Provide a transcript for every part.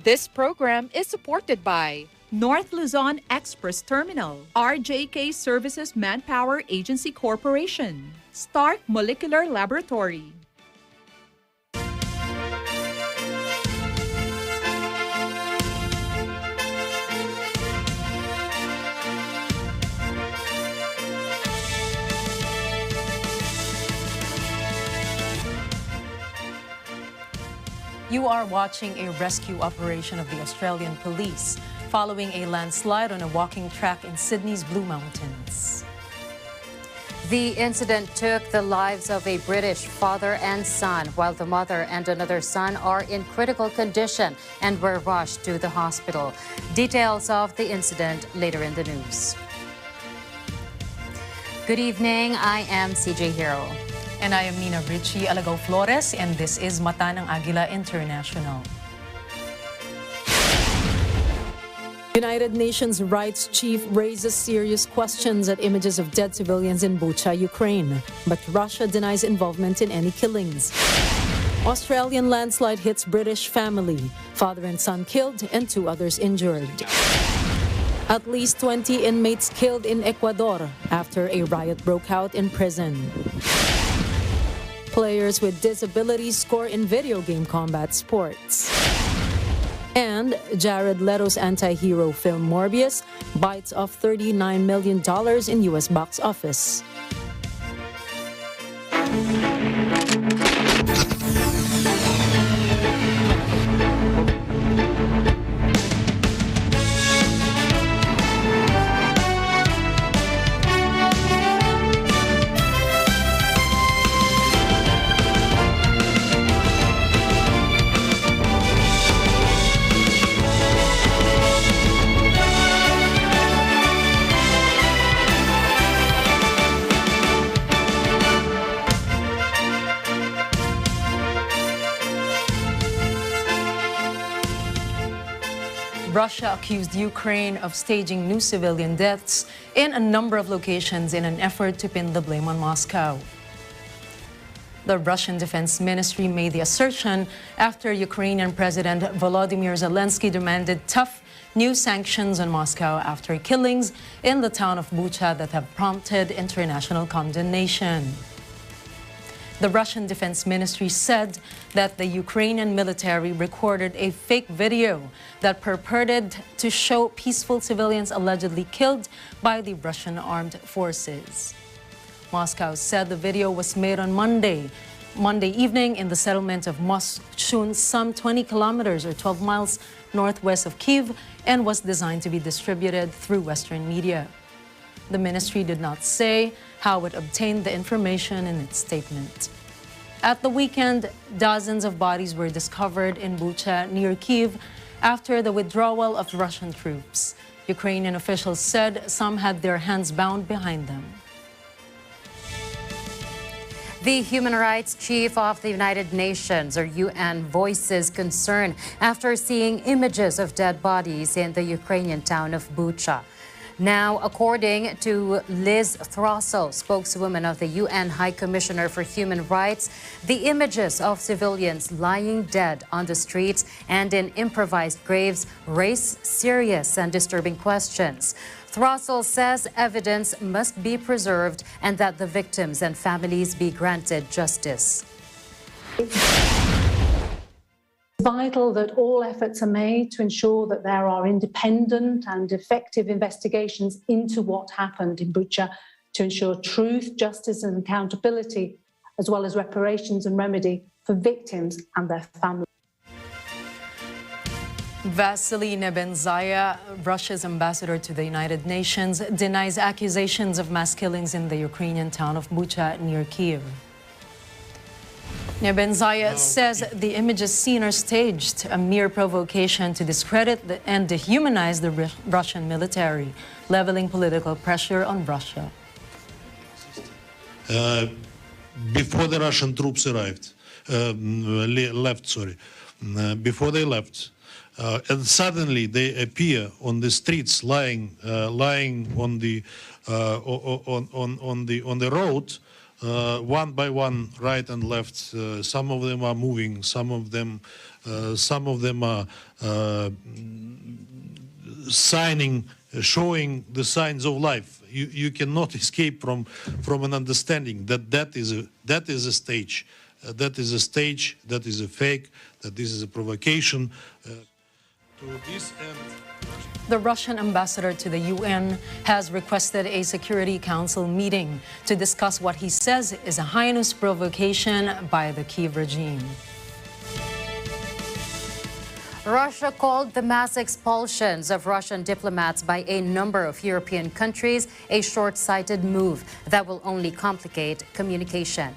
This program is supported by North Luzon Express Terminal, RJK Services Manpower Agency Corporation, Stark Molecular Laboratory. You are watching a rescue operation of the Australian police following a landslide on a walking track in Sydney's Blue Mountains. The incident took the lives of a British father and son, while the mother and another son are in critical condition and were rushed to the hospital. Details of the incident later in the news. Good evening, I am CJ Hirro. And I am Nina Ricci, Alagao, Flores, and this is Mata ng Agila International. United Nations rights chief raises serious questions at images of dead civilians in Bucha, Ukraine. But Russia denies involvement in any killings. Australian landslide hits British family. Father and son killed and 2 others injured. At least 20 inmates killed in Ecuador after a riot broke out in prison. Players with disabilities score in video game combat sports. And Jared Leto's anti-hero film Morbius bites off $39 million in U.S. box office. Russia accused Ukraine of staging new civilian deaths in a number of locations in an effort to pin the blame on Moscow. The Russian Defense Ministry made the assertion after Ukrainian President Volodymyr Zelensky demanded tough new sanctions on Moscow after killings in the town of Bucha that have prompted international condemnation. The Russian Defense Ministry said that the Ukrainian military recorded a fake video that purported to show peaceful civilians allegedly killed by the Russian armed forces. Moscow said the video was made on Monday evening in the settlement of Moshchun, some 20 kilometers or 12 miles northwest of Kyiv, and was designed to be distributed through Western media. The ministry did not say how it obtained the information in its statement. At the weekend, dozens of bodies were discovered in Bucha near Kyiv after the withdrawal of Russian troops. Ukrainian officials said some had their hands bound behind them. The human rights chief of the United Nations, or UN, voices concern after seeing images of dead bodies in the Ukrainian town of Bucha. Now, according to Liz Throssell, spokeswoman of the UN High Commissioner for Human Rights, the images of civilians lying dead on the streets and in improvised graves raise serious and disturbing questions. Throssell says evidence must be preserved and that the victims and families be granted justice. It's vital that all efforts are made to ensure that there are independent and effective investigations into what happened in Bucha to ensure truth, justice and accountability, as well as reparations and remedy for victims and their families. Vasily Nebenzia, Russia's ambassador to the United Nations, denies accusations of mass killings in the Ukrainian town of Bucha near Kyiv. Nebenzia says the images seen are staged, a mere provocation to discredit and dehumanize the Russian military, leveling political pressure on Russia. Before the Russian troops before they left, and suddenly they appear on the streets, lying on the road, one by one, right and left. Some of them are moving. Some of them are signing, showing the signs of life. You cannot escape from an understanding that is a stage. That is a stage. That is a fake. That this is a provocation. To this end. The Russian ambassador to the UN has requested a Security Council meeting to discuss what he says is a heinous provocation by the Kyiv regime. Russia called the mass expulsions of Russian diplomats by a number of European countries a short-sighted move that will only complicate communication.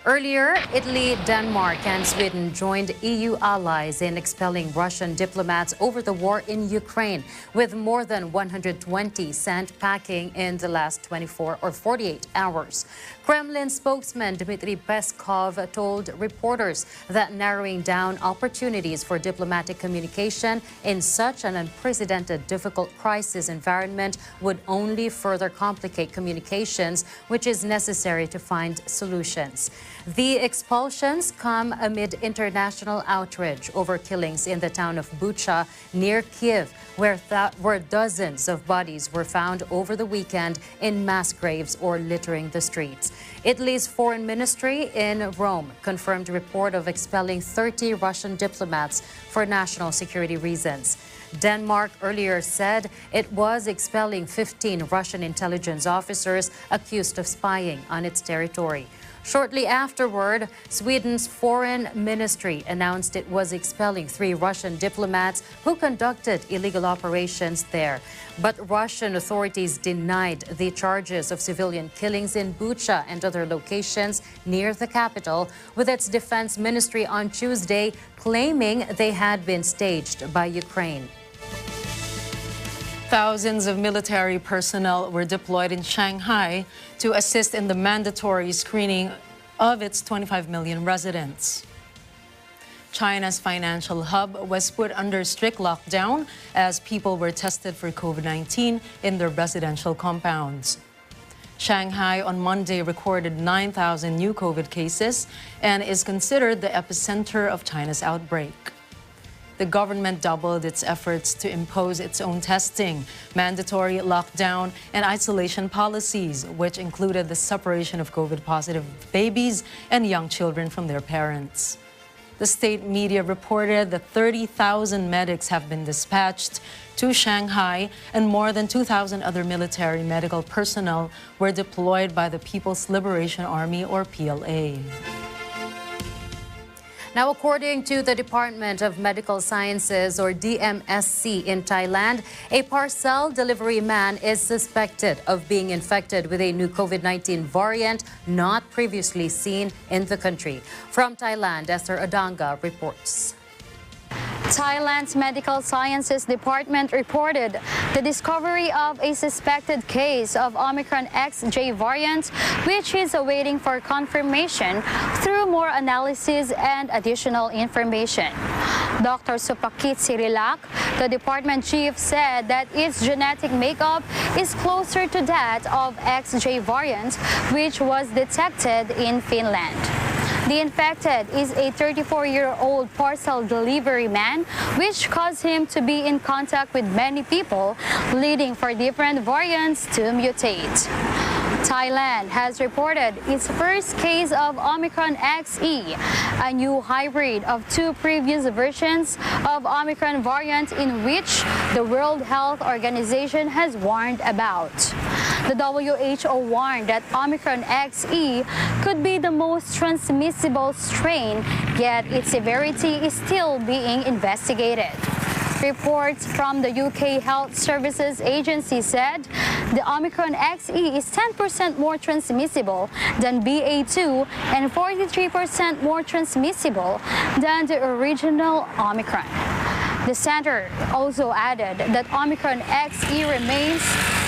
Earlier, Italy, Denmark, and Sweden joined EU allies in expelling Russian diplomats over the war in Ukraine, with more than 120 sent packing in the last 24 or 48 hours. Kremlin spokesman Dmitry Peskov told reporters that narrowing down opportunities for diplomatic communication in such an unprecedented difficult crisis environment would only further complicate communications, which is necessary to find solutions. The expulsions come amid international outrage over killings in the town of Bucha near Kyiv, where dozens of bodies were found over the weekend in mass graves or littering the streets. Italy's foreign ministry in Rome confirmed a report of expelling 30 Russian diplomats for national security reasons. Denmark earlier said it was expelling 15 Russian intelligence officers accused of spying on its territory. Shortly afterward, Sweden's foreign ministry announced it was expelling 3 Russian diplomats who conducted illegal operations there. But Russian authorities denied the charges of civilian killings in Bucha and other locations near the capital, with its defense ministry on Tuesday claiming they had been staged by Ukraine. Thousands of military personnel were deployed in Shanghai to assist in the mandatory screening of its 25 million residents. China's financial hub was put under strict lockdown as people were tested for COVID-19 in their residential compounds. Shanghai on Monday recorded 9,000 new COVID cases and is considered the epicenter of China's outbreak. The government doubled its efforts to impose its own testing, mandatory lockdown, and isolation policies, which included the separation of COVID-positive babies and young children from their parents. The state media reported that 30,000 medics have been dispatched to Shanghai, and more than 2,000 other military medical personnel were deployed by the People's Liberation Army, or PLA. Now, according to the Department of Medical Sciences, or DMSC, in Thailand, a parcel delivery man is suspected of being infected with a new COVID-19 variant not previously seen in the country. From Thailand, Esther Adanga reports. Thailand's Medical Sciences Department reported the discovery of a suspected case of Omicron XJ variant, which is awaiting for confirmation through more analysis and additional information. Dr. Supakit Sirilak, the department chief, said that its genetic makeup is closer to that of XJ variant, which was detected in Finland. The infected is a 34-year-old parcel delivery man, which caused him to be in contact with many people, leading for different variants to mutate. Thailand has reported its first case of Omicron XE, a new hybrid of 2 previous versions of Omicron variant in which the World Health Organization has warned about. The WHO warned that Omicron XE could be the most transmissible strain, yet its severity is still being investigated. Reports from the UK Health Services Agency said the Omicron XE is 10% more transmissible than BA2 and 43% more transmissible than the original Omicron. The center also added that Omicron XE remains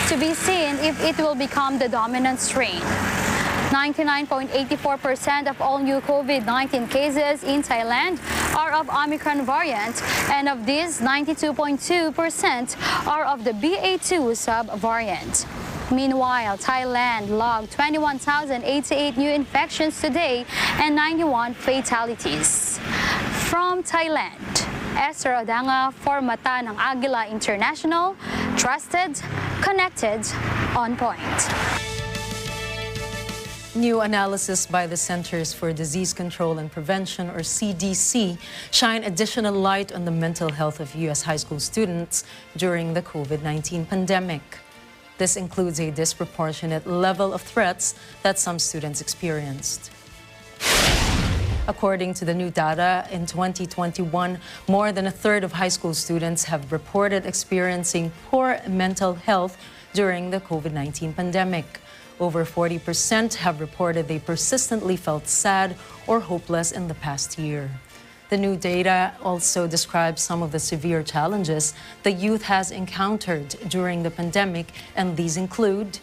to be seen if it will become the dominant strain. 99.84% of all new COVID-19 cases in Thailand are of Omicron variant, and of these, 92.2% are of the BA2 sub-variant. Meanwhile, Thailand logged 21,088 new infections today and 91 fatalities. From Thailand, Esther Odanga for Mata ng Agila International, trusted, connected, on point. New analysis by the Centers for Disease Control and Prevention, or CDC, shine additional light on the mental health of U.S. high school students during the COVID-19 pandemic. This includes a disproportionate level of threats that some students experienced. According to the new data, in 2021, more than a third of high school students have reported experiencing poor mental health during the COVID-19 pandemic. Over 40% have reported they persistently felt sad or hopeless in the past year. The new data also describes some of the severe challenges the youth has encountered during the pandemic, and these include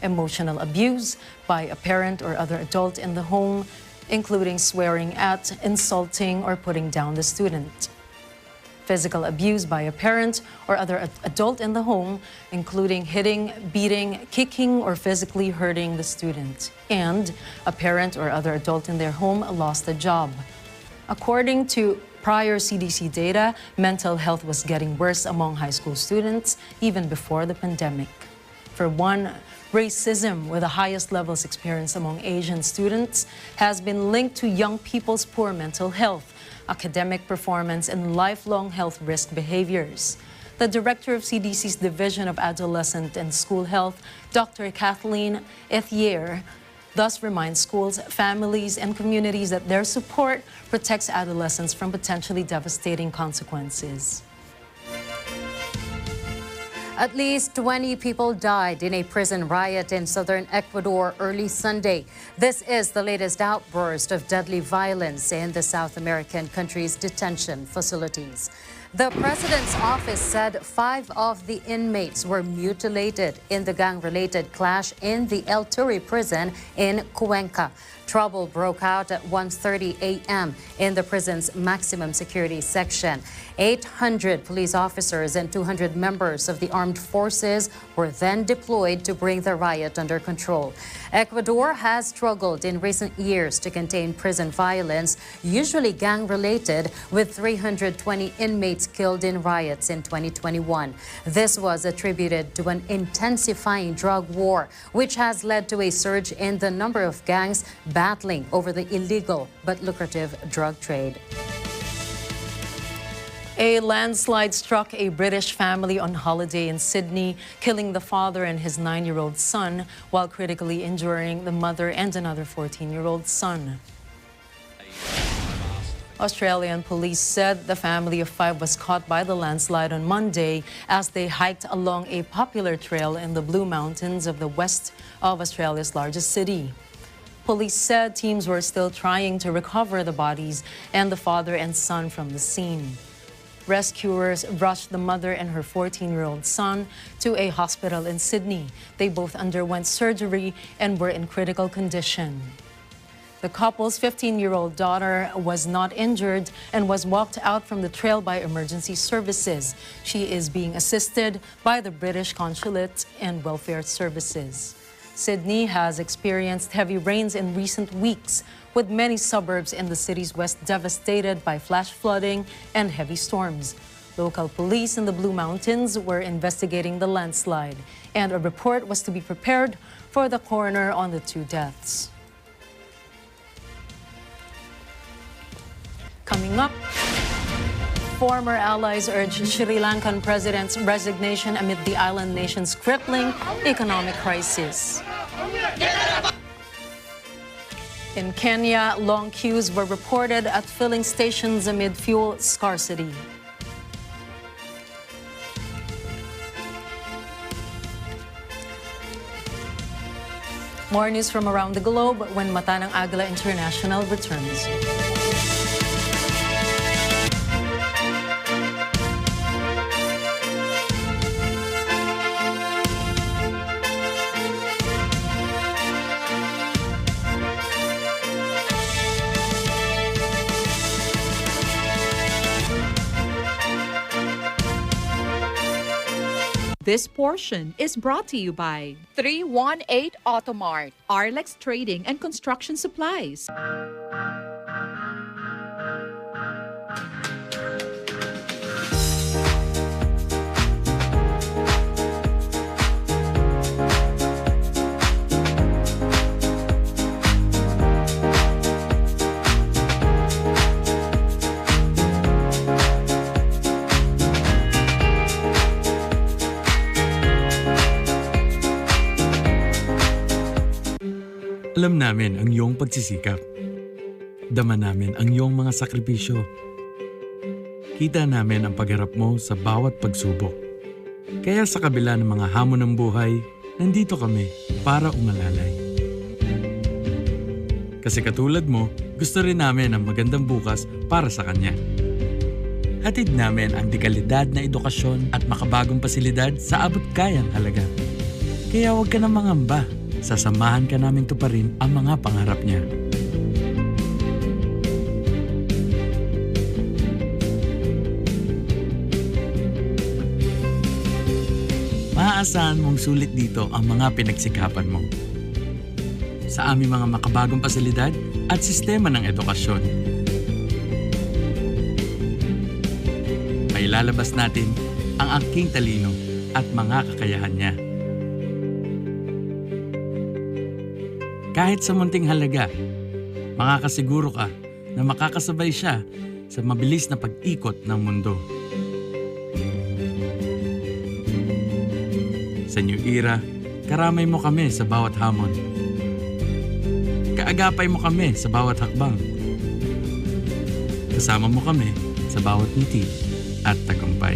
emotional abuse by a parent or other adult in the home, including swearing at, insulting, or putting down the student. Physical abuse by a parent or other adult in the home, including hitting, beating, kicking, or physically hurting the student. And a parent or other adult in their home lost a job. According to prior CDC data, mental health was getting worse among high school students even before the pandemic. For one, racism, with the highest levels experienced among Asian students, has been linked to young people's poor mental health, academic performance, and lifelong health risk behaviors. The director of CDC's Division of Adolescent and School Health, Dr. Kathleen Ethier, thus reminds schools, families, and communities that their support protects adolescents from potentially devastating consequences. At least 20 people died in a prison riot in southern Ecuador early Sunday. This is the latest outburst of deadly violence in the South American country's detention facilities. The president's office said 5 of the inmates were mutilated in the gang-related clash in the El Turi prison in Cuenca. Trouble broke out at 1:30 a.m. in the prison's maximum security section. 800 police officers and 200 members of the armed forces were then deployed to bring the riot under control. Ecuador has struggled in recent years to contain prison violence, usually gang-related, with 320 inmates killed in riots in 2021. This was attributed to an intensifying drug war, which has led to a surge in the number of gangs battling over the illegal but lucrative drug trade. A landslide struck a British family on holiday in Sydney, killing the father and his 9-year-old son, while critically injuring the mother and another 14-year-old son. Australian police said the family of 5 was caught by the landslide on Monday as they hiked along a popular trail in the Blue Mountains of the west of Australia's largest city. Police said teams were still trying to recover the bodies and the father and son from the scene. Rescuers rushed the mother and her 14-year-old son to a hospital in Sydney. They both underwent surgery and were in critical condition. The couple's 15-year-old daughter was not injured and was walked out from the trail by emergency services. She is being assisted by the British Consulate and Welfare Services. Sydney has experienced heavy rains in recent weeks, with many suburbs in the city's west devastated by flash flooding and heavy storms. Local police in the Blue Mountains were investigating the landslide, and a report was to be prepared for the coroner on the 2 deaths. Coming up, former allies urge Sri Lankan president's resignation amid the island nation's crippling economic crisis. In Kenya, long queues were reported at filling stations amid fuel scarcity. More news from around the globe when Mata ng Agila International returns. This portion is brought to you by 318 Automart, Arlex Trading and Construction Supplies. Alam namin ang iyong pagsisikap. Dama namin ang iyong mga sakripisyo. Kita namin ang pagharap mo sa bawat pagsubok. Kaya sa kabila ng mga hamon ng buhay, nandito kami para umalalay. Kasi katulad mo, gusto rin namin ang magandang bukas para sa kanya. Hatid namin ang dekalidad na edukasyon at makabagong pasilidad sa abot kayang halaga. Kaya huwag ka na mangamba. Sasamahan ka namin tuparin ang mga pangarap niya. Maaasahan mong sulit dito ang mga pinagsikapan mo. Sa aming mga makabagong pasilidad at sistema ng edukasyon. Mailalabas natin ang aking talino at mga kakayahan niya. Kahit sa munting halaga, makakasiguro ka na makakasabay siya sa mabilis na pag-ikot ng mundo. Sa new era, karamay mo kami sa bawat hamon. Kaagapay mo kami sa bawat hakbang. Kasama mo kami sa bawat ngiti at tagumpay.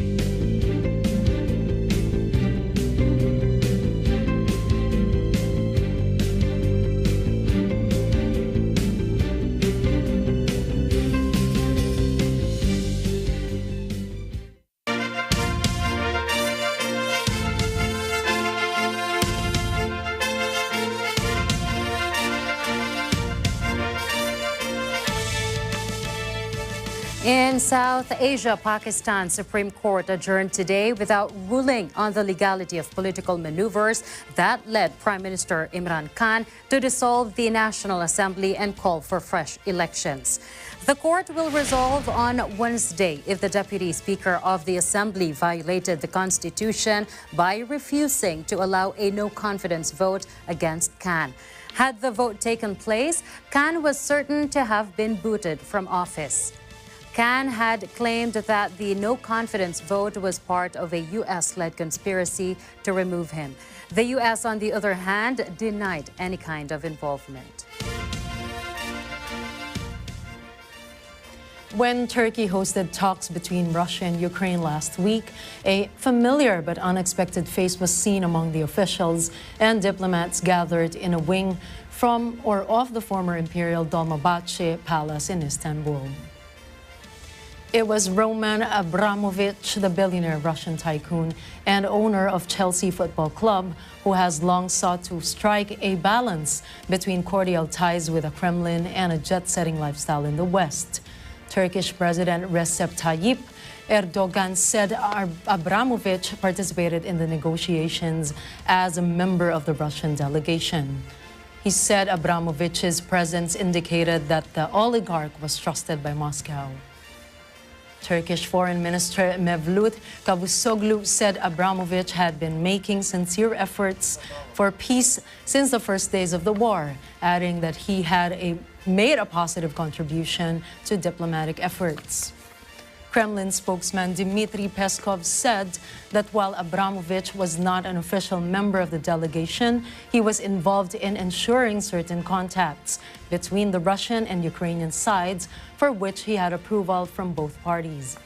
In South Asia, Pakistan's Supreme Court adjourned today without ruling on the legality of political maneuvers that led Prime Minister Imran Khan to dissolve the National Assembly and call for fresh elections. The court will resolve on Wednesday if the Deputy Speaker of the Assembly violated the Constitution by refusing to allow a no-confidence vote against Khan. Had the vote taken place, Khan was certain to have been booted from office. Khan had claimed that the no-confidence vote was part of a U.S.-led conspiracy to remove him. The U.S., on the other hand, denied any kind of involvement. When Turkey hosted talks between Russia and Ukraine last week, a familiar but unexpected face was seen among the officials and diplomats gathered in a wing from or of the former Imperial Dolmabahce Palace in Istanbul. It was Roman Abramovich, the billionaire Russian tycoon and owner of Chelsea Football Club, who has long sought to strike a balance between cordial ties with the Kremlin and a jet-setting lifestyle in the West. Turkish President Recep Tayyip Erdogan said Abramovich participated in the negotiations as a member of the Russian delegation. He said Abramovich's presence indicated that the oligarch was trusted by Moscow. Turkish Foreign Minister Mevlut Cavusoglu said Abramovich had been making sincere efforts for peace since the first days of the war, adding that he had made a positive contribution to diplomatic efforts. Kremlin spokesman Dmitry Peskov said that while Abramovich was not an official member of the delegation, he was involved in ensuring certain contacts between the Russian and Ukrainian sides, for which he had approval from both parties.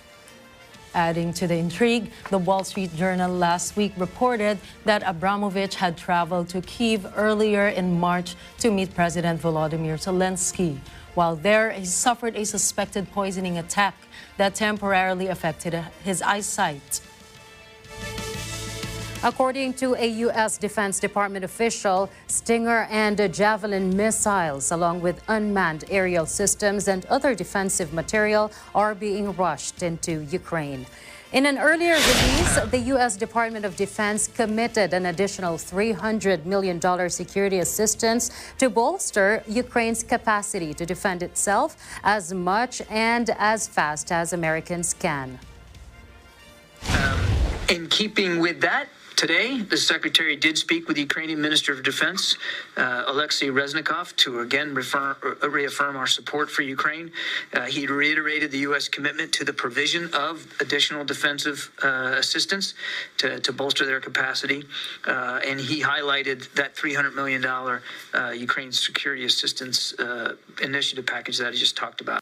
Adding to the intrigue, the Wall Street Journal last week reported that Abramovich had traveled to Kyiv earlier in March to meet President Volodymyr Zelensky. While there, he suffered a suspected poisoning attack that temporarily affected his eyesight. According to a U.S. Defense Department official, Stinger and Javelin missiles, along with unmanned aerial systems and other defensive material, are being rushed into Ukraine. In an earlier release, the U.S. Department of Defense committed an additional $300 million security assistance to bolster Ukraine's capacity to defend itself as much and as fast as Americans can. In keeping with that, today, the Secretary did speak with the Ukrainian Minister of Defense, Alexei Reznikov, to again reaffirm our support for Ukraine. He reiterated the U.S. commitment to the provision of additional defensive assistance to bolster their capacity. And he highlighted that $300 million Ukraine security assistance initiative package that I just talked about.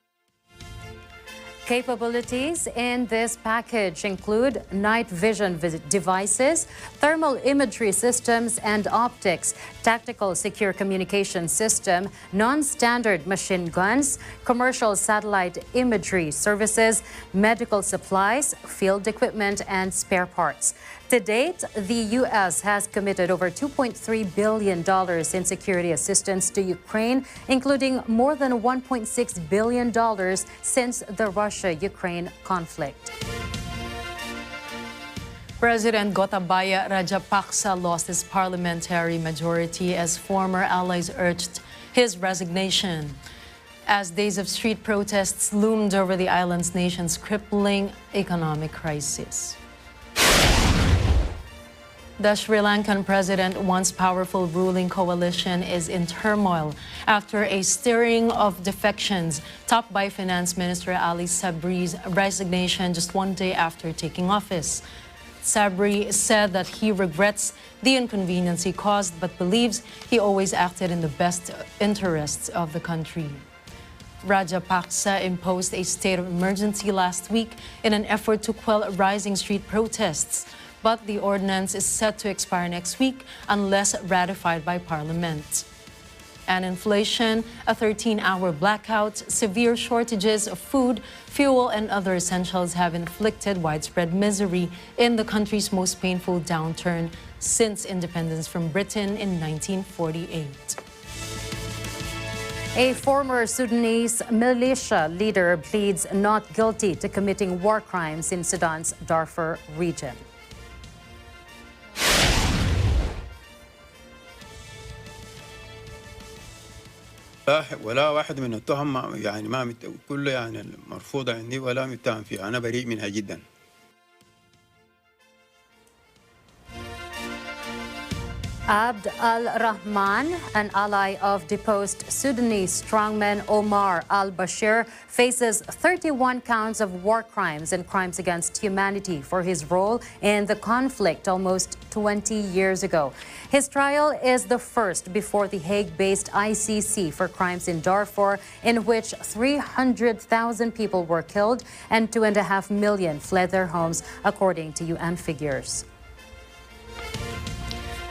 Capabilities in this package include night vision devices, thermal imagery systems and optics, tactical secure communication system, non-standard machine guns, commercial satellite imagery services, medical supplies, field equipment, and spare parts. To date, the U.S. has committed over $2.3 billion in security assistance to Ukraine, including more than $1.6 billion since the Russia-Ukraine conflict. President Gotabaya Rajapaksa lost his parliamentary majority as former allies urged his resignation. As days of street protests loomed over the island's nation's crippling economic crisis. The Sri Lankan president, once powerful ruling coalition, is in turmoil after a stirring of defections topped by Finance Minister Ali Sabri's resignation just one day after taking office. Sabri said that he regrets the inconvenience he caused but believes he always acted in the best interests of the country. Rajapaksa imposed a state of emergency last week in an effort to quell rising street protests. But the ordinance is set to expire next week unless ratified by Parliament. And inflation, a 13-hour blackout, severe shortages of food, fuel, and other essentials have inflicted widespread misery in the country's most painful downturn since independence from Britain in 1948. A former Sudanese militia leader pleads not guilty to committing war crimes in Sudan's Darfur region. ولا واحد من التهم يعني ما كله يعني مرفوضة عندي ولا متهم فيها أنا بريء منها جدا. Abd al-Rahman, an ally of deposed Sudanese strongman Omar al-Bashir, faces 31 counts of war crimes and crimes against humanity for his role in the conflict almost 20 years ago. His trial is the first before the Hague-based ICC for crimes in Darfur, in which 300,000 people were killed and 2.5 million fled their homes, according to UN figures.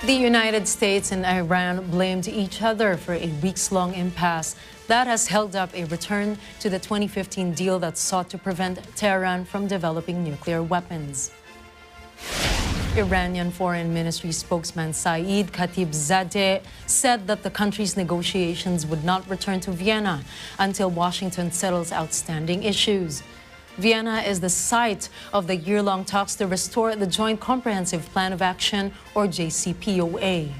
The United States and Iran blamed each other for a weeks-long impasse that has held up a return to the 2015 deal that sought to prevent Tehran from developing nuclear weapons. Iranian Foreign Ministry spokesman Saeed Khatibzadeh said that the country's negotiations would not return to Vienna until Washington settles outstanding issues. Vienna is the site of the year-long talks to restore the Joint Comprehensive Plan of Action, or JCPOA.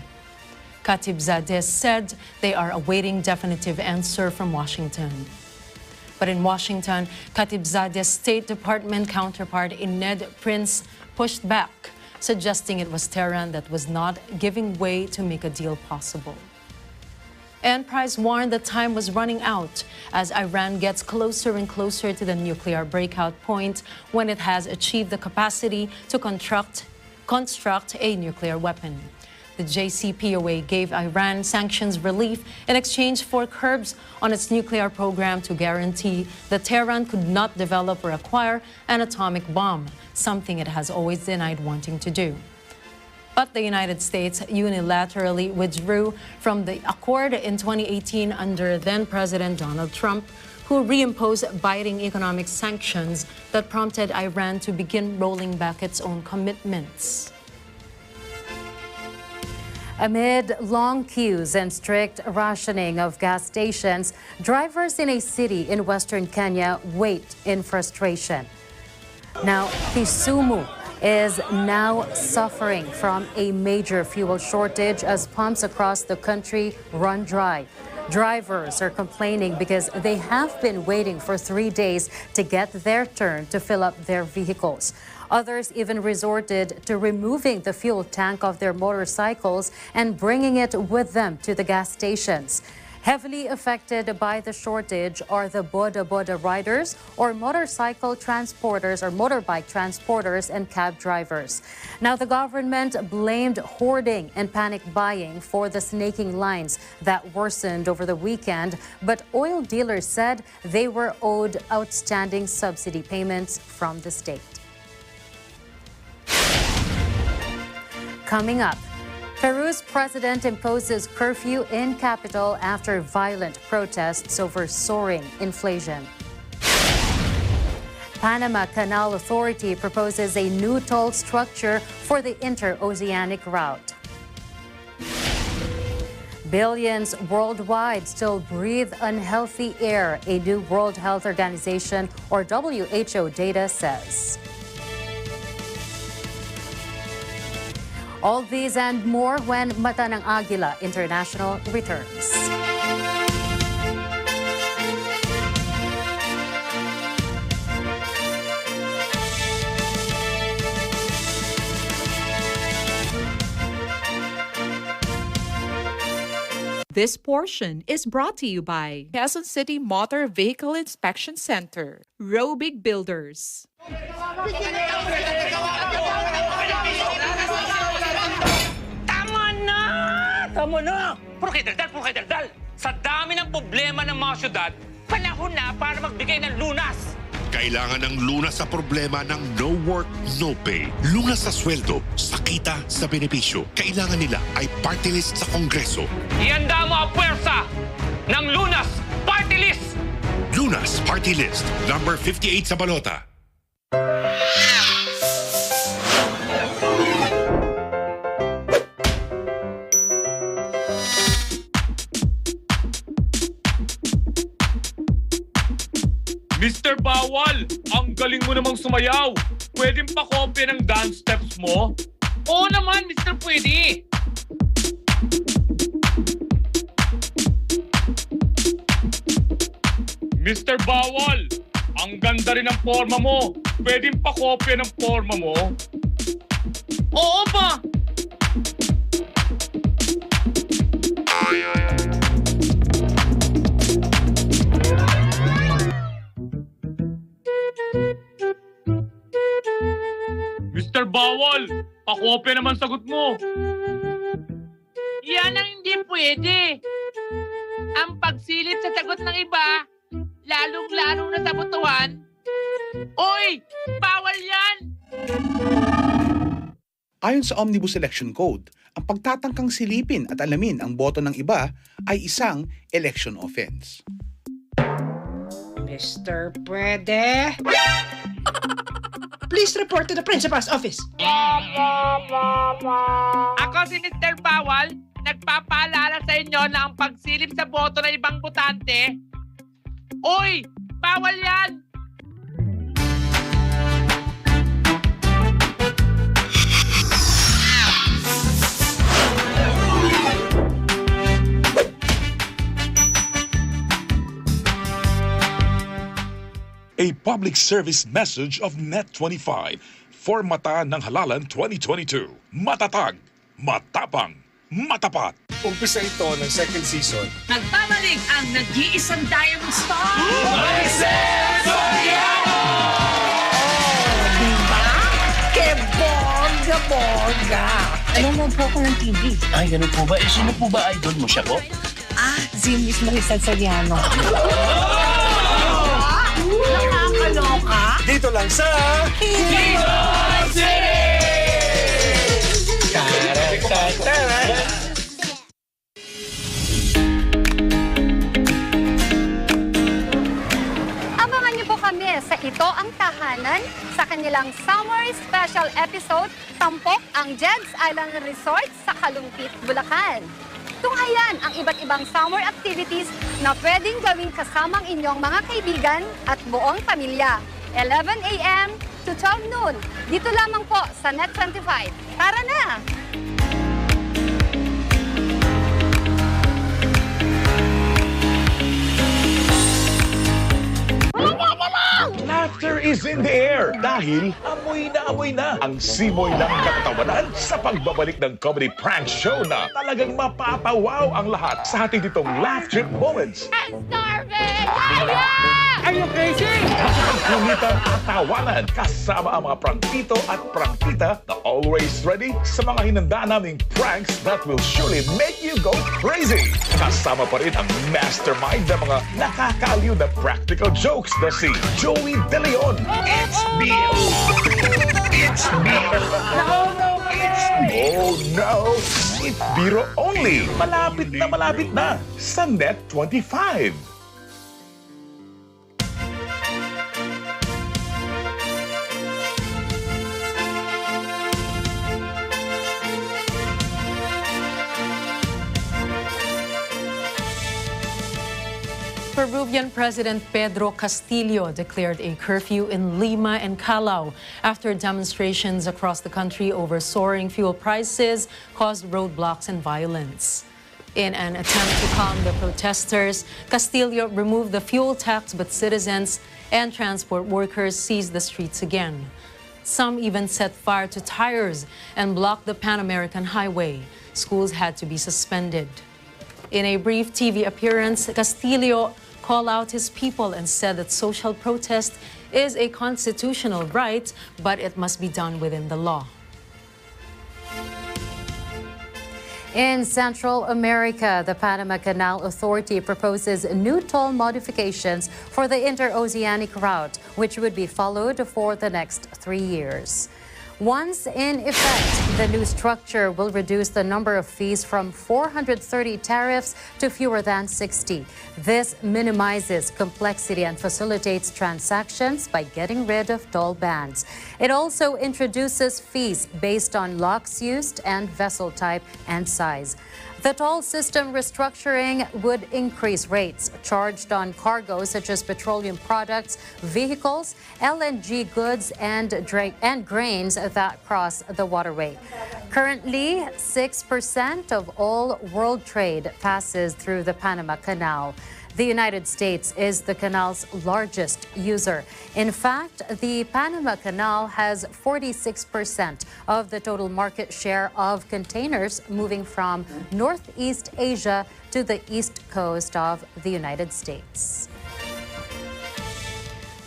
Khatibzadeh said they are awaiting definitive answer from Washington. But in Washington, Khatibzadeh's State Department counterpart Ned Prince pushed back, suggesting it was Tehran that was not giving way to make a deal possible. And Price warned that time was running out as Iran gets closer and closer to the nuclear breakout point when it has achieved the capacity to construct a nuclear weapon. The JCPOA gave Iran sanctions relief in exchange for curbs on its nuclear program to guarantee that Tehran could not develop or acquire an atomic bomb, something it has always denied wanting to do. But the United States unilaterally withdrew from the accord in 2018 under then-President Donald Trump, who reimposed biting economic sanctions that prompted Iran to begin rolling back its own commitments. Amid long queues and strict rationing of gas stations, drivers in a city in western Kenya wait in frustration. Now, Kisumu is now suffering from a major fuel shortage as pumps across the country run dry. Drivers are complaining because they have been waiting for 3 days to get their turn to fill up their vehicles. Others even resorted to removing the fuel tank of their motorcycles and bringing it with them to the gas stations. Heavily affected by the shortage are the boda riders or motorcycle transporters or motorbike transporters and cab drivers. Now, the government blamed hoarding and panic buying for the snaking lines that worsened over the weekend, but oil dealers said they were owed outstanding subsidy payments from the state. Coming up, Peru's president imposes curfew in capital after violent protests over soaring inflation. Panama Canal Authority proposes a new toll structure for the interoceanic route. Billions worldwide still breathe unhealthy air, a new World Health Organization or WHO data says. All these and more when Mata ng Agila International returns. This portion is brought to you by Quezon City Motor Vehicle Inspection Center. Robig Builders. Tama na! Puro kay daldal! Sa dami ng problema ng mga syudad, panahon na para magbigay ng lunas! Kailangan ng lunas sa problema ng no work, no pay. Lunas sa sweldo, sa kita, sa benepisyo. Kailangan nila ay party list sa Kongreso. Ihanda mo ang puwersa ng Lunas Party List! Lunas Party List, number 58 sa balota. Mr. Bawal, ang galing mo namang sumayaw. Pwedeng pa-copy ng dance steps mo? Oo naman, Mr. Pwede. Mr. Bawal, ang ganda rin ng forma mo. Pwedeng pa-copy ng forma mo? Oo ba? Mr. Bawal, pakopya naman sagot mo. Yan ang hindi pwede. Ang pagsilip sa sagot ng iba, lalong-lalong na sa butuan. Oy, bawal yan! Ayon sa Omnibus Election Code, ang pagtatangkang silipin at alamin ang boto ng iba ay isang election offense. Mr. Pwede? Please report to the principal's office. Ako si Mr. Bawal, nagpapaalala sa inyo na ang pagsilip sa boto ng ibang botante. Oy, bawal yan! A public service message of Net25 for Mata ng Halalan 2022. Matatag, matapang, matapat. Umpisa ito ng second season. Nagbabalik ang nag-iisang Diamond Star! Maricel Soriano! Diba? Que bongga-bongga! Nanonood po ako ng TV. Ay, ganun po ba? Eh, sino po ba idol mo siya po? Si Miss Maricel Soriano. Nakakaloka? Dito lang sa... Quezon City! Abangan niyo po kami sa Ito ang Tahanan sa kanilang summer special episode, Tampok ang Jed's Island Resort sa Kalumpit, Bulacan. Tunghayan ang iba't ibang summer activities na pwedeng gawin kasamang inyong mga kaibigan at buong pamilya. 11 a.m. to to 12 noon. Dito lamang po sa Net 25. Tara na! Laughter is in the air dahil amoy na ang simoy ng katatawanan sa pagbabalik ng comedy prank show na talagang mapapawaw ang lahat sa ating ditong Laugh Trip Moments. I'm starving! Yeah! Are you crazy? Kapag-kulitan at tawanan kasama ang mga prangtito at prangtita na always ready sa mga hinanda naming pranks that will surely make you go crazy. Kasama pa rin ang mastermind ng mga nakakaaliw na practical jokes na si Joey De Leon. It's me! It's me! No! It's me! Oh no! It's Biro only! Malapit na sa Net 25. Peruvian President Pedro Castillo declared a curfew in Lima and Callao after demonstrations across the country over soaring fuel prices caused roadblocks and violence. In an attempt to calm the protesters, Castillo removed the fuel tax, but citizens and transport workers seized the streets again. Some even set fire to tires and blocked the Pan-American highway. Schools had to be suspended. In a brief TV appearance, Castillo called out his people and said that social protest is a constitutional right, but it must be done within the law. In Central America, the Panama Canal Authority proposes new toll modifications for the interoceanic route, which would be followed for the next 3 years. Once in effect, the new structure will reduce the number of fees from 430 tariffs to fewer than 60. This minimizes complexity and facilitates transactions by getting rid of toll bands. It also introduces fees based on locks used and vessel type and size. The toll system restructuring would increase rates charged on cargo such as petroleum products, vehicles, LNG goods, and grains that cross the waterway. Currently, 6% of all world trade passes through the Panama Canal. The United States is the canal's largest user. In fact, the Panama Canal has 46% of the total market share of containers moving from Northeast Asia to the east coast of the United States.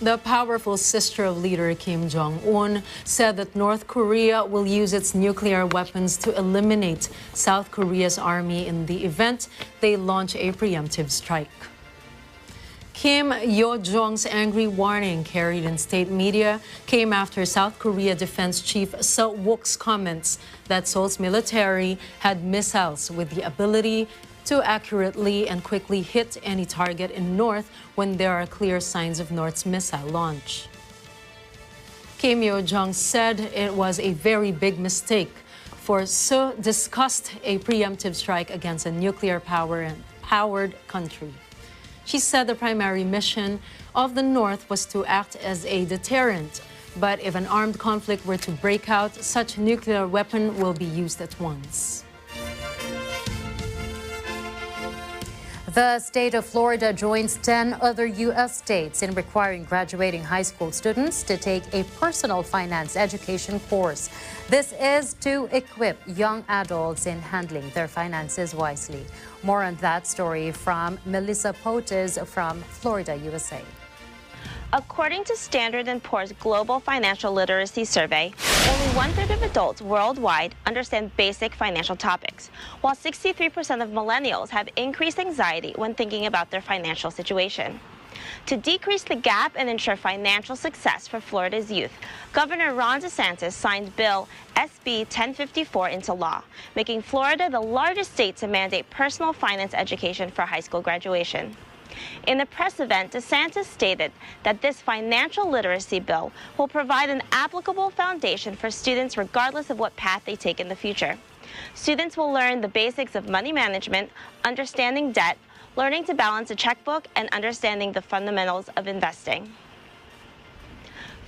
The powerful sister of leader Kim Jong-un said that North Korea will use its nuclear weapons to eliminate South Korea's army in the event they launch a preemptive strike. Kim Yo-jong's angry warning carried in state media came after South Korea Defense Chief Seo Wook's comments that Seoul's military had missiles with the ability to accurately and quickly hit any target in North when there are clear signs of North's missile launch. Kim Yo-jong said it was a very big mistake, for Seo discussed a preemptive strike against a nuclear-powered country. She said the primary mission of the North was to act as a deterrent, but if an armed conflict were to break out, such nuclear weapon will be used at once. The state of Florida joins 10 other U.S. states in requiring graduating high school students to take a personal finance education course. This is to equip young adults in handling their finances wisely. More on that story from Melissa Potes from Florida, USA. According to Standard & Poor's Global Financial Literacy Survey, only 1/3 of adults worldwide understand basic financial topics, while 63% of millennials have increased anxiety when thinking about their financial situation. To decrease the gap and ensure financial success for Florida's youth, Governor Ron DeSantis signed Bill SB 1054 into law, making Florida the largest state to mandate personal finance education for high school graduation. In the press event, DeSantis stated that this financial literacy bill will provide an applicable foundation for students regardless of what path they take in the future. Students will learn the basics of money management, understanding debt, learning to balance a checkbook, and understanding the fundamentals of investing.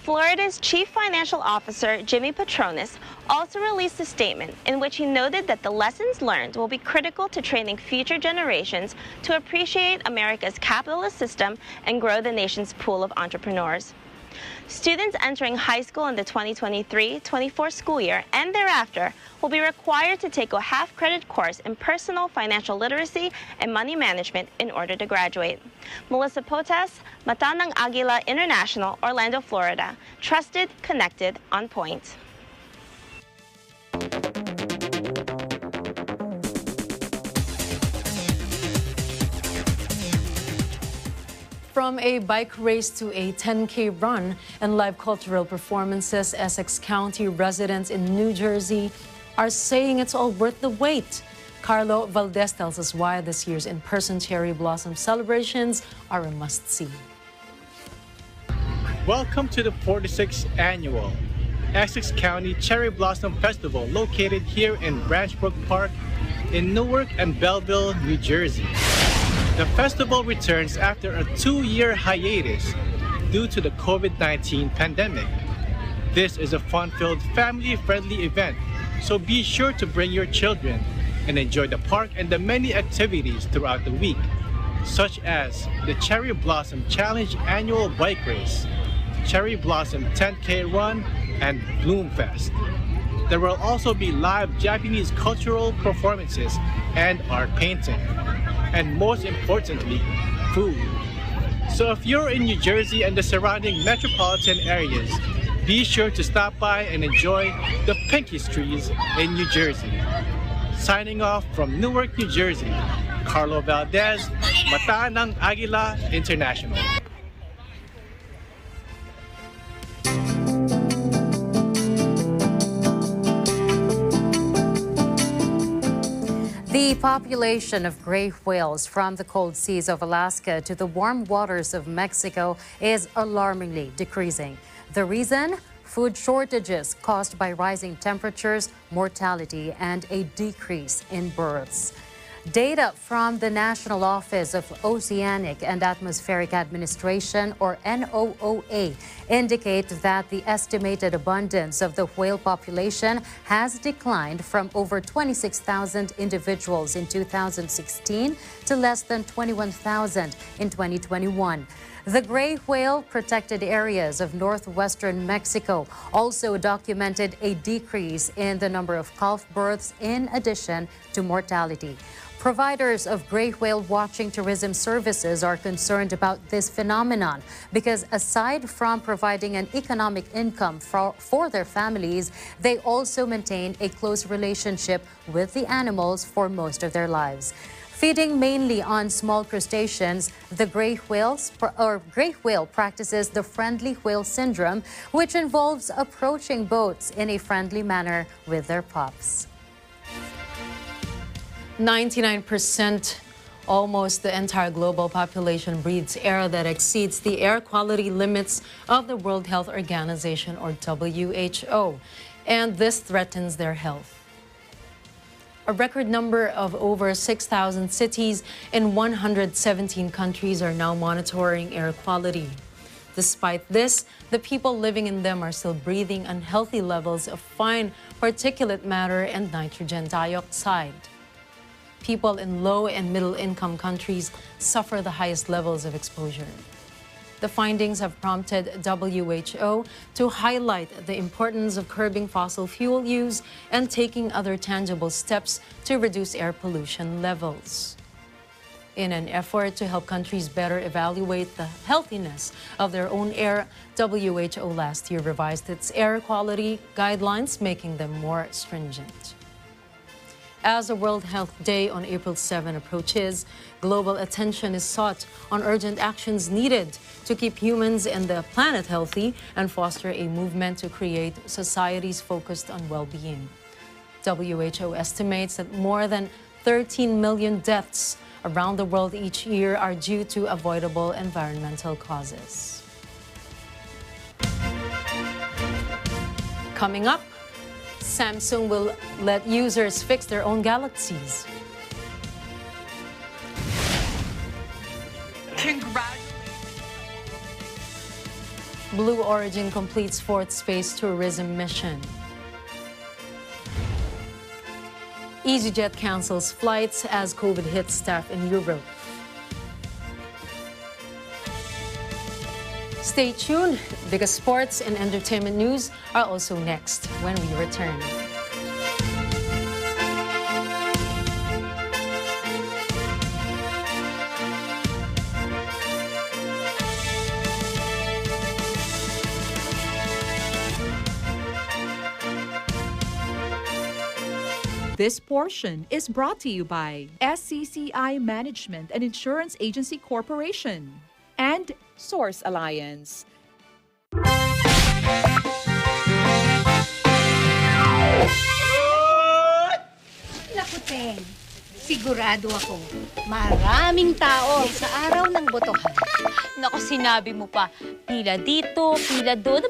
Florida's Chief Financial Officer, Jimmy Patronis, also released a statement in which he noted that the lessons learned will be critical to training future generations to appreciate America's capitalist system and grow the nation's pool of entrepreneurs. Students entering high school in the 2023-24 school year and thereafter will be required to take a half-credit course in personal financial literacy and money management in order to graduate. Melissa Potas, Mata ng Agila International, Orlando, Florida. Trusted, connected, on point. From a bike race to a 10K run and live cultural performances, Essex County residents in New Jersey are saying it's all worth the wait. Carlo Valdez tells us why this year's in-person cherry blossom celebrations are a must-see. Welcome to the 46th annual Essex County Cherry Blossom Festival located here in Branchbrook Park in Newark and Belleville, New Jersey. The festival returns after a 2-year hiatus due to the COVID-19 pandemic. This is a fun-filled, family-friendly event, so be sure to bring your children and enjoy the park and the many activities throughout the week, such as the Cherry Blossom Challenge annual bike race, Cherry Blossom 10K run, and Bloom Fest. There will also be live Japanese cultural performances and art painting. And most importantly, food. So if you're in New Jersey and the surrounding metropolitan areas, be sure to stop by and enjoy the pinkiest trees in New Jersey. Signing off from Newark, New Jersey, Carlo Valdez, Mata ng Agila International. The population of gray whales from the cold seas of Alaska to the warm waters of Mexico is alarmingly decreasing. The reason? Food shortages caused by rising temperatures, mortality, and a decrease in births. Data from the National Office of Oceanic and Atmospheric Administration, or NOOA, indicate that the estimated abundance of the whale population has declined from over 26,000 individuals in 2016 to less than 21,000 in 2021. The gray whale protected areas of northwestern Mexico also documented a decrease in the number of calf births in addition to mortality. Providers of gray whale watching tourism services are concerned about this phenomenon because aside from providing an economic income for their families, they also maintain a close relationship with the animals for most of their lives. Feeding mainly on small crustaceans, the gray whale practices the friendly whale syndrome, which involves approaching boats in a friendly manner with their pups. 99%, almost the entire global population breathes air that exceeds the air quality limits of the World Health Organization, or WHO, and this threatens their health. A record number of over 6,000 cities in 117 countries are now monitoring air quality. Despite this, the people living in them are still breathing unhealthy levels of fine particulate matter and nitrogen dioxide. People in low and middle-income countries suffer the highest levels of exposure. The findings have prompted WHO to highlight the importance of curbing fossil fuel use and taking other tangible steps to reduce air pollution levels. In an effort to help countries better evaluate the healthiness of their own air, WHO last year revised its air quality guidelines, making them more stringent. As the World Health Day on April 7 approaches, global attention is sought on urgent actions needed to keep humans and the planet healthy and foster a movement to create societies focused on well-being. WHO estimates that more than 13 million deaths around the world each year are due to avoidable environmental causes. Coming up, Samsung will let users fix their own galaxies. Blue Origin completes fourth space tourism mission. Easyjet cancels flights as COVID hits staff in Europe. Stay tuned because sports and entertainment news are also next when we return. This portion is brought to you by SCCI Management and Insurance Agency Corporation and Source Alliance. Naku, Teng. Sigurado ako, maraming tao sa araw ng botohan. Naku, sinabi mo pa, pila dito, pila doon.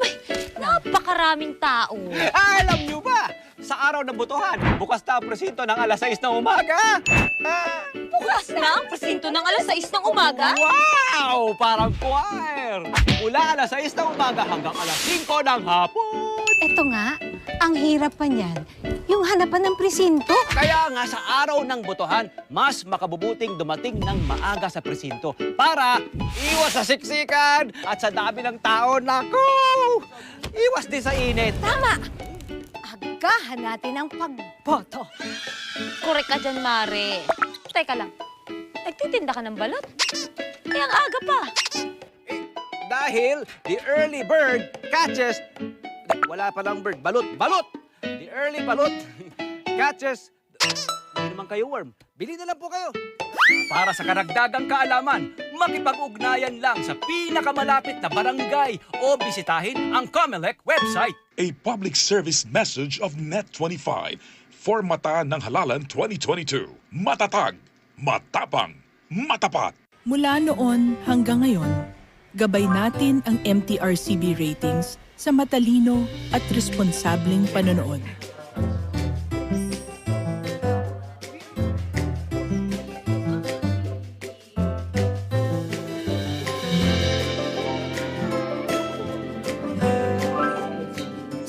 Napakaraming tao. Alam nyo ba? Sa araw ng botohan, bukas na ang presinto ng alas 6 ng umaga. Bukas na ang presinto ng alas 6 ng umaga? Wow! Parang choir! Mula alas 6 ng umaga hanggang alas 5 ng hapon. Eto nga, ang hirap pa niyan, yung hanapan ng presinto. Kaya nga sa araw ng botohan, mas makabubuting dumating ng maaga sa presinto para iwas sa siksikan at sa dami ng tao. Naku! Iwas din sa init. Tama! Agahan natin ang pagboto. Korek ka dyan, Mare. Teka lang, nagtitinda ka ng balot? Ay, ang aga pa. Dahil the early bird catches... Wala palang bird. Balot! Balot! The early balot catches... Hindi naman kayo worm. Bili na lang po kayo. Para sa karagdagang kaalaman, makipag-ugnayan lang sa pinakamalapit na barangay o bisitahin ang COMELEC website. A public service message of Net25 for Mata ng Halalan 2022. Matatag, matapang, matapat. Mula noon hanggang ngayon, gabay natin ang MTRCB ratings sa matalino at responsableng panonood.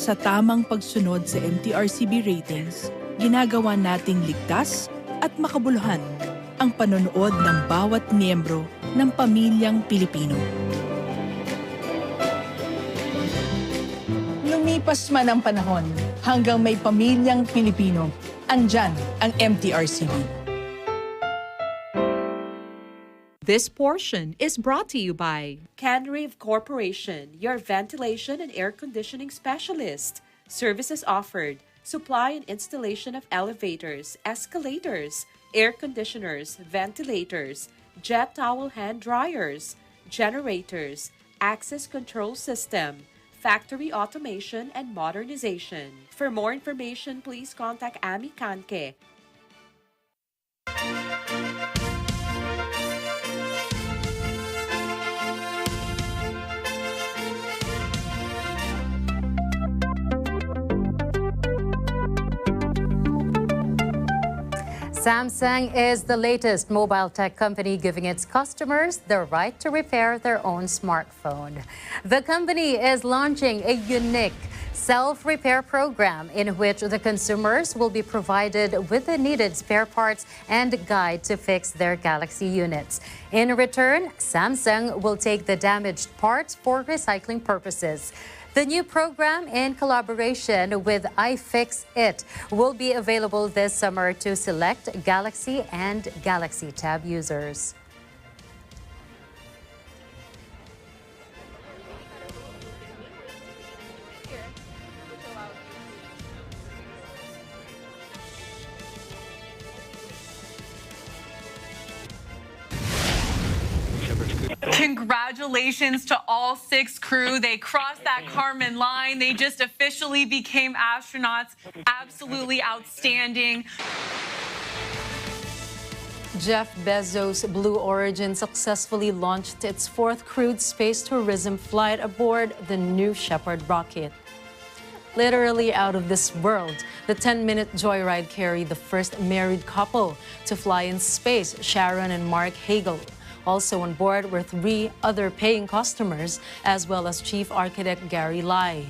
Sa tamang pagsunod sa MTRCB ratings, ginagawa nating ligtas at makabuluhan ang panonood ng bawat miyembro ng pamilyang Pilipino. Lumipas man ang panahon hanggang may pamilyang Pilipino, andyan ang MTRCB. This portion is brought to you by Canrave Corporation, your ventilation and air conditioning specialist. Services offered: supply and installation of elevators, escalators, air conditioners, ventilators, jet towel hand dryers, generators, access control system, factory automation and modernization. For more information, please contact Ami Kanke. Samsung is the latest mobile tech company giving its customers the right to repair their own smartphone. The company is launching a unique self-repair program in which the consumers will be provided with the needed spare parts and guide to fix their Galaxy units. In return, Samsung will take the damaged parts for recycling purposes. The new program, in collaboration with iFixit, will be available this summer to select Galaxy and Galaxy Tab users. Congratulations to all 6 crew. They crossed that Kármán line. They just officially became astronauts. Absolutely outstanding. Jeff Bezos' Blue Origin successfully launched its 4th crewed space tourism flight aboard the New Shepard rocket. Literally out of this world, the 10-minute joyride carried the first married couple to fly in space, Sharon and Mark Hagel. Also on board were 3 other paying customers, as well as Chief Architect Gary Lai.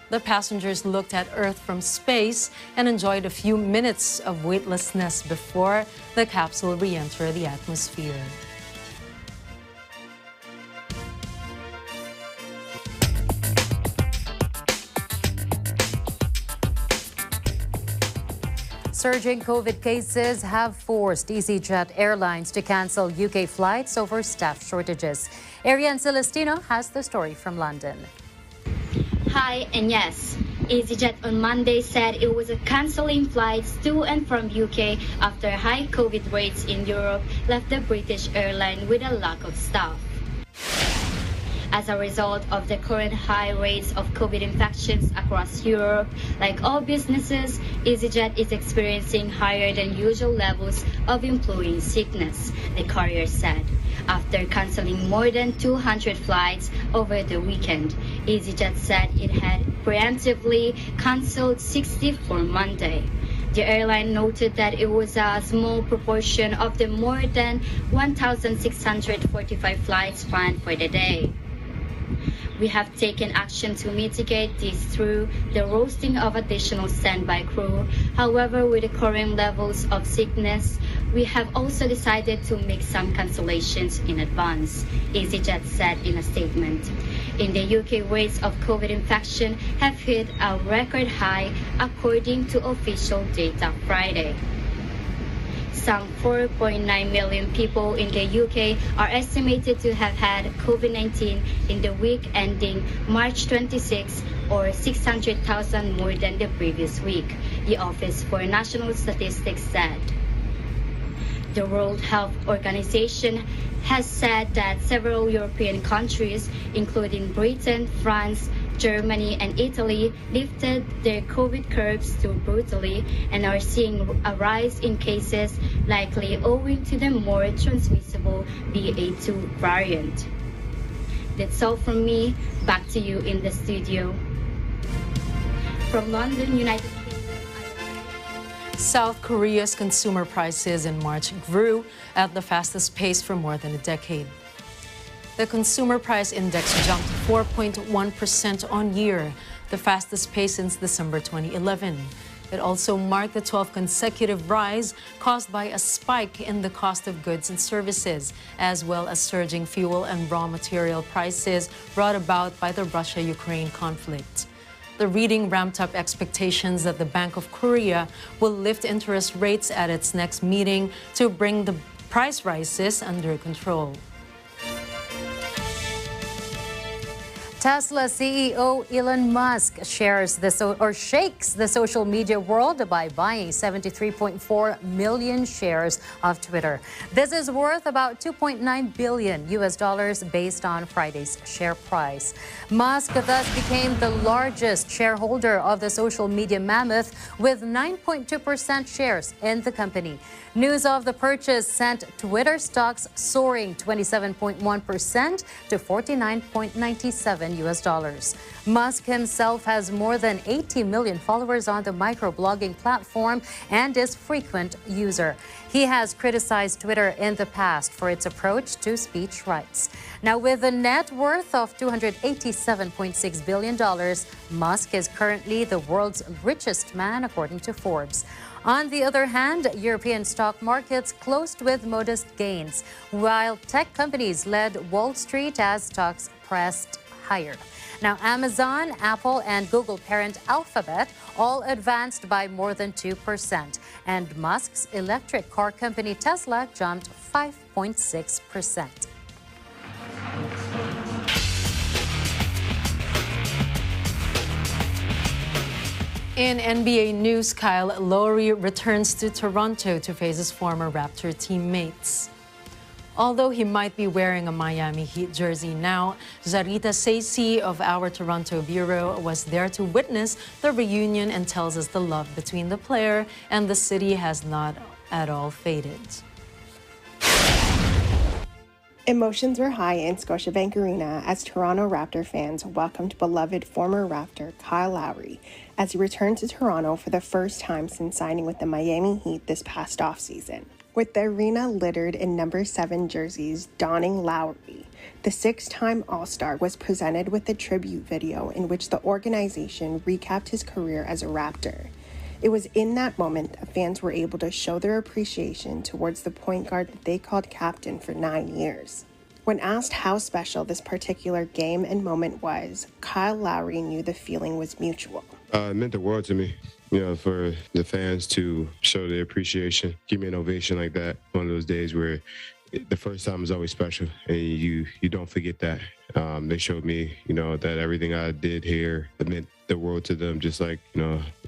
The passengers looked at Earth from space and enjoyed a few minutes of weightlessness before the capsule re-entered the atmosphere. Surging COVID cases have forced Easyjet Airlines to cancel UK flights over staff shortages. Ariane Celestino has the story from London. Hi, and yes, Easyjet on Monday said it was cancelling flights to and from UK after high COVID rates in Europe left the British airline with a lack of staff. As a result of the current high rates of COVID infections across Europe, like all businesses, Easyjet is experiencing higher than usual levels of employee sickness, the carrier said. After cancelling more than 200 flights over the weekend, Easyjet said it had preemptively cancelled 60 for Monday. The airline noted that it was a small proportion of the more than 1,645 flights planned for the day. We have taken action to mitigate this through the roasting of additional standby crew. However, with the current levels of sickness, we have also decided to make some cancellations in advance, Easyjet said in a statement. In the UK, rates of COVID infection have hit a record high according to official data Friday. Some 4.9 million people in the UK are estimated to have had COVID-19 in the week ending March 26, or 600,000 more than the previous week, the Office for National Statistics said. The World Health Organization has said that several European countries, including Britain, France, Germany, and Italy, lifted their COVID curves too brutally and are seeing a rise in cases, likely owing to the more transmissible BA2 variant. That's all from me. Back to you in the studio. From London, United Kingdom. South Korea's consumer prices in March grew at the fastest pace for more than a decade. The consumer price index jumped 4.1% on year, the fastest pace since December 2011. It also marked the 12th consecutive rise caused by a spike in the cost of goods and services, as well as surging fuel and raw material prices brought about by the Russia-Ukraine conflict. The reading ramped up expectations that the Bank of Korea will lift interest rates at its next meeting to bring the price rises under control. Tesla CEO Elon Musk shakes the social media world by buying 73.4 million shares of Twitter. This is worth about $2.9 billion based on Friday's share price. Musk thus became the largest shareholder of the social media mammoth with 9.2% shares in the company. News of the purchase sent Twitter stocks soaring 27.1% to $49.97. Musk himself has more than 80 million followers on the microblogging platform and is a frequent user. He has criticized Twitter in the past for its approach to speech rights. Now, with a net worth of $287.6 billion, Musk is currently the world's richest man, according to Forbes. On the other hand, European stock markets closed with modest gains, while tech companies led Wall Street as stocks pressed higher. Now, Amazon, Apple, and Google parent Alphabet all advanced by more than 2%, and Musk's electric car company Tesla jumped 5.6%. In NBA news, Lowry returns to Toronto to face his former Raptor teammates. Although he might be wearing a Miami Heat jersey now, Zarita Saisi of our Toronto bureau was there to witness the reunion and tells us the love between the player and the city has not at all faded. Emotions were high in Scotiabank Arena as Toronto Raptor fans welcomed beloved former Raptor Kyle Lowry as he returned to Toronto for the first time since signing with the Miami Heat this past offseason. With the arena littered in number 7 jerseys donning Lowry, the 6-time All-Star was presented with a tribute video in which the organization recapped his career as a Raptor. It was in that moment that fans were able to show their appreciation towards the point guard that they called captain for 9 years. When asked how special this particular game and moment was, Kyle Lowry knew the feeling was mutual. It meant the world to me, for the fans to show their appreciation, give me an ovation like that. One of those days where the first time is always special, and you don't forget that. They showed me, that everything I did here meant the world to them, just like,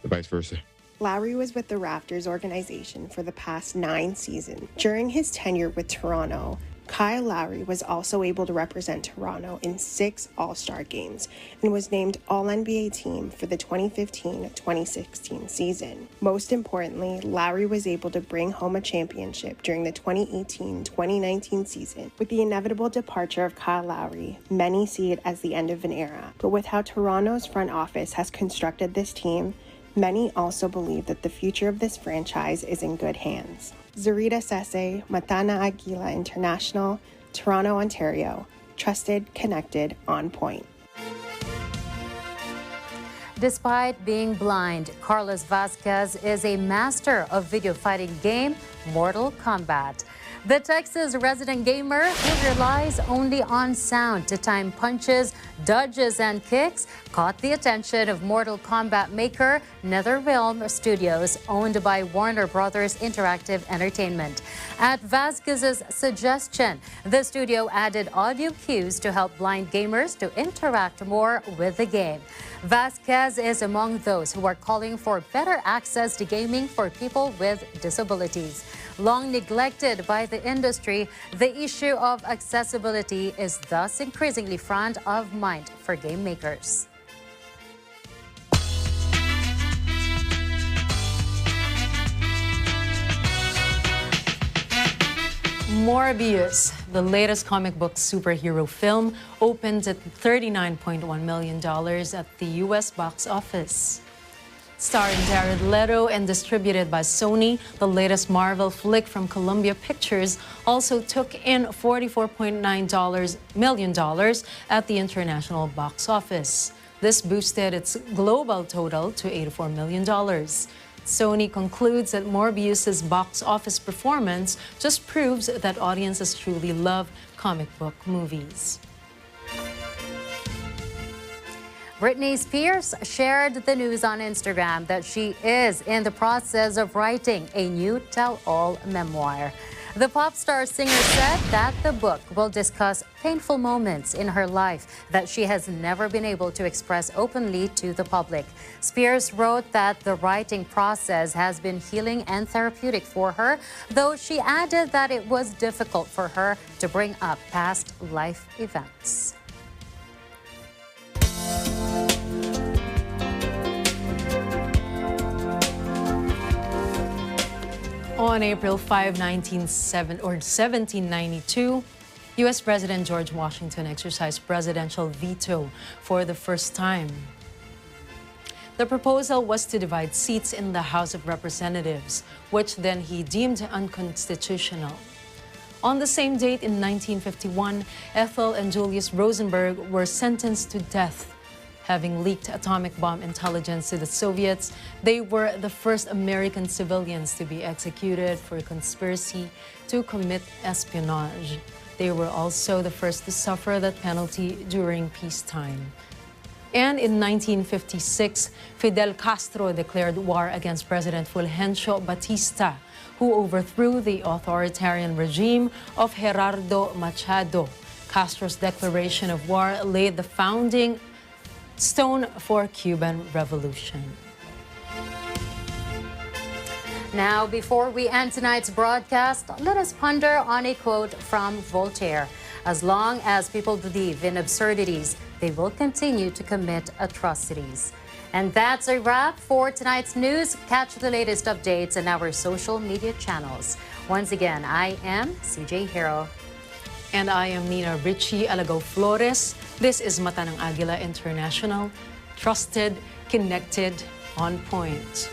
vice versa. Lowry was with the Raptors organization for the past 9 seasons. During his tenure with Toronto, Kyle Lowry was also able to represent Toronto in 6 All-Star games and was named All-NBA team for the 2015-2016 season. Most importantly, Lowry was able to bring home a championship during the 2018-2019 season. With the inevitable departure of Kyle Lowry, many see it as the end of an era. But with how Toronto's front office has constructed this team, many also believe that the future of this franchise is in good hands. Zarita Sese, Matana Agila International, Toronto, Ontario. Trusted, connected, on point. Despite being blind, Carlos Vasquez is a master of video fighting game Mortal Kombat. The Texas resident gamer, who relies only on sound to time punches, dodges, and kicks, caught the attention of Mortal Kombat maker NetherRealm Studios, owned by Warner Brothers Interactive Entertainment. At Vasquez's suggestion, the studio added audio cues to help blind gamers to interact more with the game. Vasquez is among those who are calling for better access to gaming for people with disabilities. Long neglected by the industry, the issue of accessibility is thus increasingly front of mind for game makers. Morbius, the latest comic book superhero film, opened at $39.1 million at the U.S. box office. Starring Jared Leto and distributed by Sony, the latest Marvel flick from Columbia Pictures also took in $44.9 million at the international box office. This boosted its global total to $84 million. Sony concludes that Morbius's box office performance just proves that audiences truly love comic book movies. Britney Spears shared the news on Instagram that she is in the process of writing a new tell-all memoir. The pop star singer said that the book will discuss painful moments in her life that she has never been able to express openly to the public. Spears wrote that the writing process has been healing and therapeutic for her, though she added that it was difficult for her to bring up past life events. On April 5, 1792, U.S. President George Washington exercised presidential veto for the first time. The proposal was to divide seats in the House of Representatives, which then he deemed unconstitutional. On the same date in 1951, Ethel and Julius Rosenberg were sentenced to death. Having leaked atomic bomb intelligence to the Soviets, they were the first American civilians to be executed for conspiracy to commit espionage. They were also the first to suffer that penalty during peacetime. And in 1956, Fidel Castro declared war against President Fulgencio Batista, who overthrew the authoritarian regime of Gerardo Machado. Castro's declaration of war laid the founding stone for Cuban Revolution. Now, before we end tonight's broadcast, let us ponder on a quote from Voltaire. As long as people believe in absurdities, they will continue to commit atrocities. And that's a wrap for tonight's news. Catch the latest updates on our social media channels. Once again, I am CJ Hirro. And I am Nina Ricci, Alagao, Flores. This is Mata ng Agila International. Trusted, connected, on point.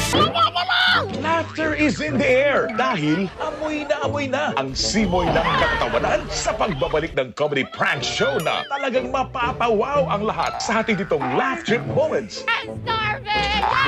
Laughter is in the air dahil amoy na ang simoy ng katawanan sa pagbabalik ng comedy prank show na talagang mapapawaw ang lahat sa ating ditong Laugh Trip Moments. I'm starving!